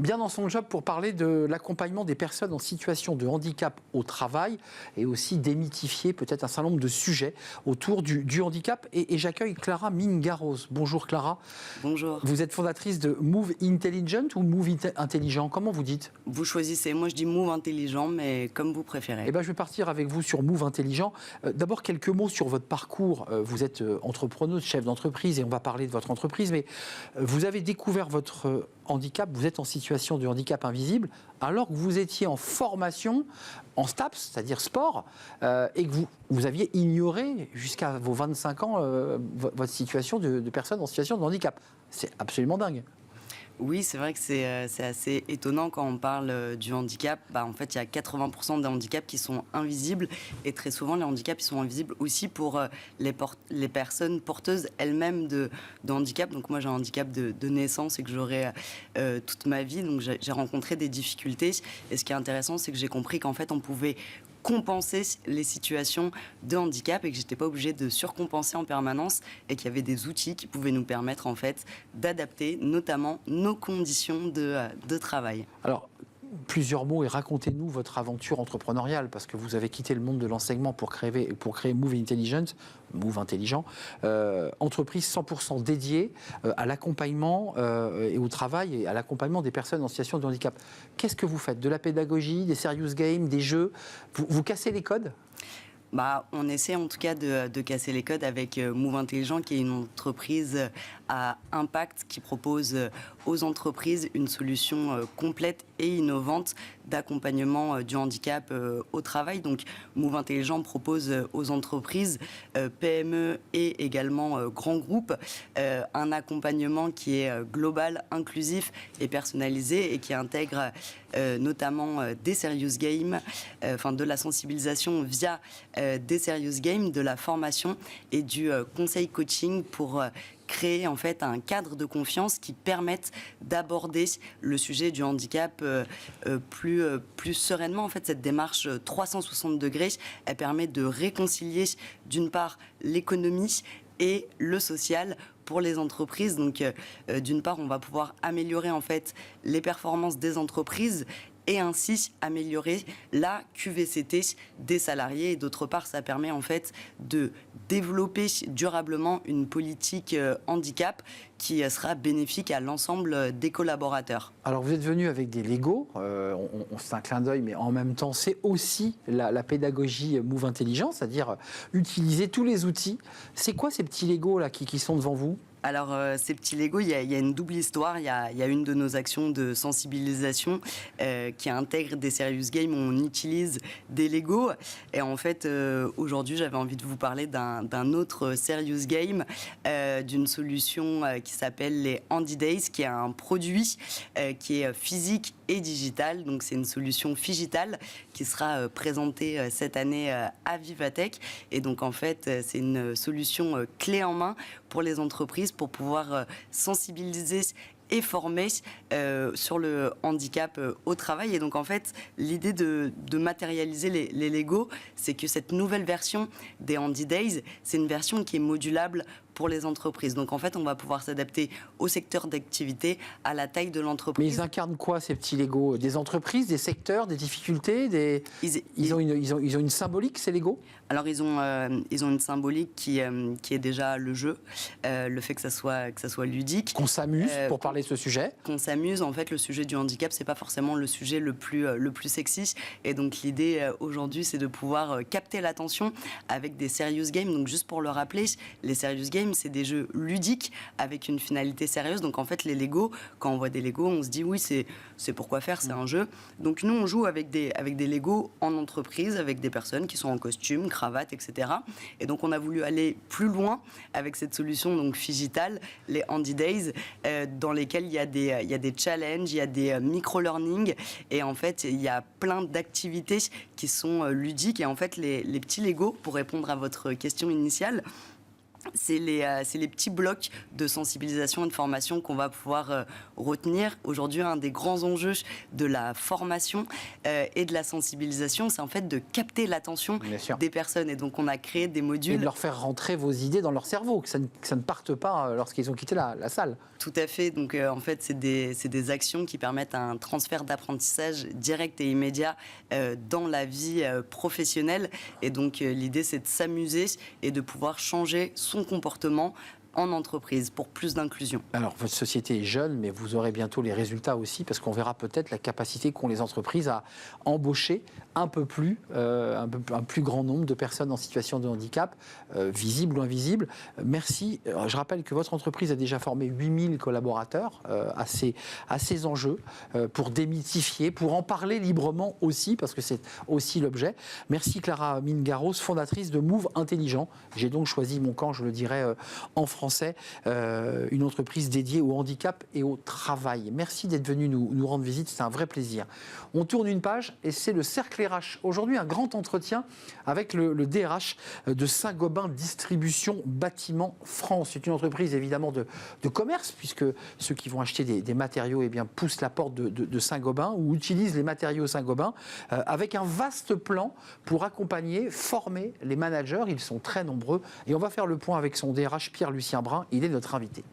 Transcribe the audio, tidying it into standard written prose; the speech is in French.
bien dans son job pour parler de l'accompagnement des personnes en situation de handicap au travail et aussi démythifier peut-être un certain nombre de sujets autour du handicap. Et j'accueille Clara Mingaros. Bonjour Clara. Bonjour. Vous êtes fondatrice de Move Intelligent ou Move Intelligent? Comment vous dites? Vous choisissez. Moi, je dis Move Intelligent, mais comme vous préférez. Eh ben, je vais partir avec vous sur Move Intelligent. D'abord, quelques mots sur votre parcours. Vous êtes entrepreneuse, chef d'entreprise, et on va parler de votre entreprise. Mais vous avez découvert votre handicap, vous êtes en situation de handicap invisible, alors que vous étiez en formation en STAPS, c'est-à-dire sport, et que vous aviez ignoré jusqu'à vos 25 ans votre situation de personne en situation de handicap. C'est absolument dingue. Oui, c'est vrai que c'est assez étonnant quand on parle du handicap. En fait, il y a 80% des handicaps qui sont invisibles et très souvent, les handicaps ils sont invisibles aussi pour les personnes porteuses elles-mêmes de handicap. Donc moi, j'ai un handicap de naissance et que j'aurai toute ma vie. Donc j'ai rencontré des difficultés. Et ce qui est intéressant, c'est que j'ai compris qu'en fait, on pouvait compenser les situations de handicap et que j'étais pas obligée de surcompenser en permanence et qu'il y avait des outils qui pouvaient nous permettre en fait d'adapter notamment nos conditions de travail. Alors, plusieurs mots et racontez-nous votre aventure entrepreneuriale parce que vous avez quitté le monde de l'enseignement pour créer Move Intelligent, Move Intelligent, entreprise 100% dédiée à l'accompagnement et au travail et à l'accompagnement des personnes en situation de handicap. Qu'est-ce que vous faites? De la pédagogie, des serious games, des jeux? Vous cassez les codes? On essaie en tout cas de casser les codes avec Move Intelligent, qui est une entreprise à impact qui propose aux entreprises une solution complète et innovante d'accompagnement du handicap au travail. Donc Move Intelligent propose aux entreprises, PME et également grands groupes un accompagnement qui est global, inclusif et personnalisé et qui intègre notamment des serious games, de la sensibilisation via des serious games, de la formation et du conseil coaching pour créer en fait un cadre de confiance qui permette d'aborder le sujet du handicap plus sereinement. En fait, cette démarche 360 degrés, elle permet de réconcilier d'une part l'économie et le social pour les entreprises. Donc, d'une part, on va pouvoir améliorer en fait les performances des entreprises et ainsi améliorer la QVCT des salariés. Et d'autre part, ça permet en fait de développer durablement une politique handicap qui sera bénéfique à l'ensemble des collaborateurs. Alors vous êtes venu avec des Lego, c'est un clin d'œil, mais en même temps c'est aussi la pédagogie Move Intelligent, c'est-à-dire utiliser tous les outils. C'est quoi ces petits Lego là qui sont devant vous ? Alors, ces petits Lego, il y a une double histoire. Il y a une de nos actions de sensibilisation qui intègre des serious games où on utilise des Lego. Et en fait, aujourd'hui, j'avais envie de vous parler d'un autre serious game, d'une solution qui s'appelle les Handy Days, qui est un produit qui est physique et digital. Donc, c'est une solution Figital qui sera présentée cette année à Vivatech. Et donc, en fait, c'est une solution clé en main pour les entreprises pour pouvoir sensibiliser et former sur le handicap au travail. Et donc, en fait, l'idée de matérialiser les Lego, c'est que cette nouvelle version des Handy Days, c'est une version qui est modulable pour les entreprises. Donc, en fait, on va pouvoir s'adapter au secteur d'activité, à la taille de l'entreprise. Mais ils incarnent quoi, ces petits Lego? Des entreprises, des secteurs, des difficultés ils ont une symbolique, ces Lego? Alors, ils ont une symbolique qui est déjà le jeu, le fait que ça soit ludique. Qu'on s'amuse, pour parler de ce sujet. Qu'on s'amuse. En fait, le sujet du handicap, c'est pas forcément le sujet le plus sexy. Et donc, l'idée aujourd'hui, c'est de pouvoir capter l'attention avec des serious games. Donc, juste pour le rappeler, les serious games, c'est des jeux ludiques avec une finalité sérieuse. Donc en fait, les Lego, quand on voit des Lego, on se dit oui, c'est pourquoi faire, c'est un jeu. Donc nous, on joue avec des Lego en entreprise, avec des personnes qui sont en costume, cravate, etc. Et donc on a voulu aller plus loin avec cette solution donc Figital, les Handy Days, dans lesquels il y a des challenges, il y a des micro-learning, et en fait, il y a plein d'activités qui sont ludiques. Et en fait, les petits Lego, pour répondre à votre question initiale, c'est les petits blocs de sensibilisation et de formation qu'on va pouvoir retenir. Aujourd'hui, un des grands enjeux de la formation et de la sensibilisation, c'est en fait de capter l'attention des personnes. Et donc, on a créé des modules. Et de leur faire rentrer vos idées dans leur cerveau, que ça ne parte pas lorsqu'ils ont quitté la salle. Tout à fait. Donc, en fait, c'est des actions qui permettent un transfert d'apprentissage direct et immédiat dans la vie professionnelle. Et donc, l'idée, c'est de s'amuser et de pouvoir changer son comportement en entreprise pour plus d'inclusion. Alors, votre société est jeune, mais vous aurez bientôt les résultats aussi, parce qu'on verra peut-être la capacité qu'ont les entreprises à embaucher un plus grand nombre de personnes en situation de handicap, visibles ou invisibles. Merci. Je rappelle que votre entreprise a déjà formé 8000 collaborateurs à ces enjeux, pour démythifier, pour en parler librement aussi, parce que c'est aussi l'objet. Merci Clara Mingaros, fondatrice de Move Intelligent. J'ai donc choisi mon camp, je le dirais en français, une entreprise dédiée au handicap et au travail. Merci d'être venu nous rendre visite, c'est un vrai plaisir. On tourne une page et c'est le cercle RH. Aujourd'hui, un grand entretien avec le DRH de Saint-Gobain Distribution Bâtiment France. C'est une entreprise évidemment de commerce, puisque ceux qui vont acheter des matériaux poussent la porte de Saint-Gobain ou utilisent les matériaux Saint-Gobain, avec un vaste plan pour accompagner, former les managers. Ils sont très nombreux et on va faire le point avec son DRH Pierre-Lucien Brun. Il est notre invité.